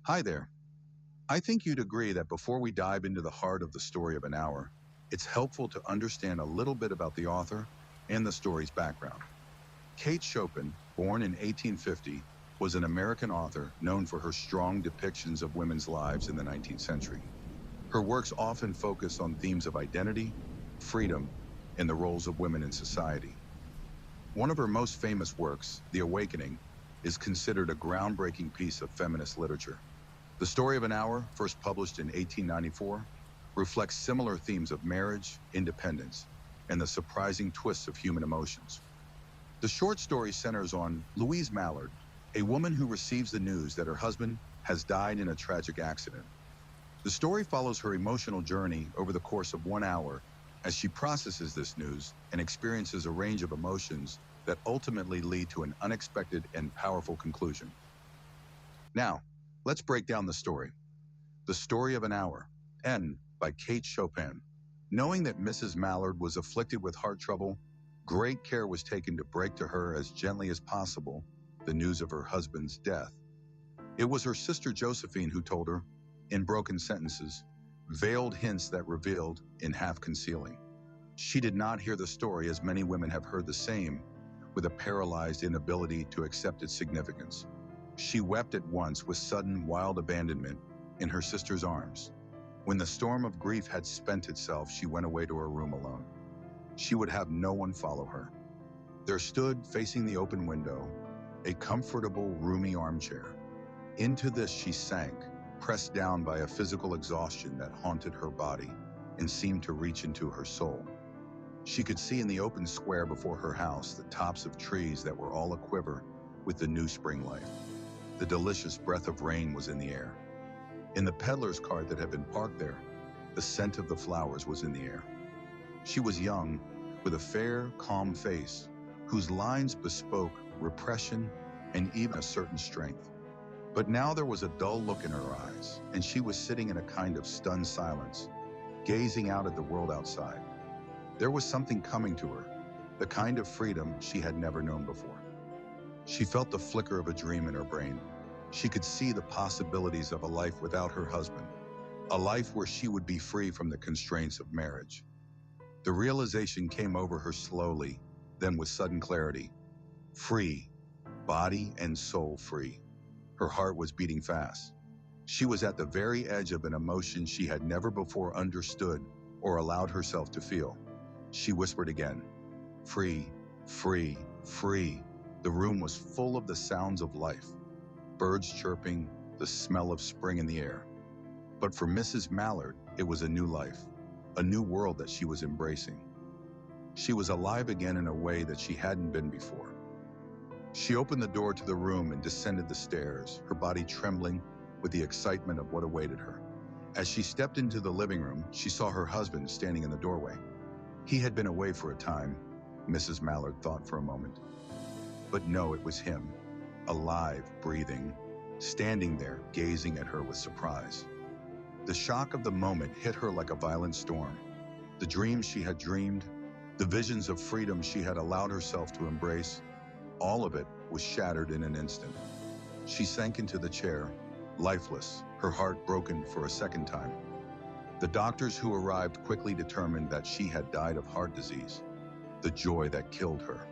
Hi there. I think you'd agree that before we dive into the heart of the story of an hour, it's helpful to understand a little bit about the author and the story's background. Kate Chopin, born in 1850, was an American author known for her strong depictions of women's lives in the 19th century. Her works often focus on themes of identity, freedom, and the roles of women in society. One of her most famous works, The Awakening, is considered a groundbreaking piece of feminist literature. The Story of an Hour, first published in 1894, reflects similar themes of marriage, independence, and the surprising twists of human emotions. The short story centers on Louise Mallard, a woman who receives the news that her husband has died in a tragic accident. The story follows her emotional journey over the course of 1 hour as she processes this news and experiences a range of emotions that ultimately lead to an unexpected and powerful conclusion. Now, let's break down the story. The Story of an Hour, N by Kate Chopin. Knowing that Mrs. Mallard was afflicted with heart trouble, great care was taken to break to her as gently as possible the news of her husband's death. It was her sister Josephine who told her, in broken sentences, veiled hints that revealed in half concealing. She did not hear the story as many women have heard the same, with a paralyzed inability to accept its significance. She wept at once with sudden, wild abandonment in her sister's arms. When the storm of grief had spent itself, she went away to her room alone. She would have no one follow her. There stood, facing the open window, a comfortable, roomy armchair. Into this she sank, pressed down by a physical exhaustion that haunted her body and seemed to reach into her soul. She could see in the open square before her house the tops of trees that were all aquiver with the new spring life. The delicious breath of rain was in the air. In the peddler's cart that had been parked there, the scent of the flowers was in the air. She was young, with a fair, calm face, whose lines bespoke repression and even a certain strength. But now there was a dull look in her eyes, and she was sitting in a kind of stunned silence, gazing out at the world outside. There was something coming to her, the kind of freedom she had never known before. She felt the flicker of a dream in her brain. She could see the possibilities of a life without her husband, a life where she would be free from the constraints of marriage. The realization came over her slowly, then with sudden clarity. Free, body and soul free. Her heart was beating fast. She was at the very edge of an emotion she had never before understood or allowed herself to feel. She whispered again, free, free, free. The room was full of the sounds of life, birds chirping, the smell of spring in the air. But for Mrs. Mallard, it was a new life, a new world that she was embracing. She was alive again in a way that she hadn't been before. She opened the door to the room and descended the stairs, her body trembling with the excitement of what awaited her. As she stepped into the living room, she saw her husband standing in the doorway. He had been away for a time, Mrs. Mallard thought for a moment. But no, it was him, alive, breathing, standing there, gazing at her with surprise. The shock of the moment hit her like a violent storm. The dreams she had dreamed, the visions of freedom she had allowed herself to embrace, all of it was shattered in an instant. She sank into the chair, lifeless, her heart broken for a second time. The doctors who arrived quickly determined that she had died of heart disease, the joy that killed her.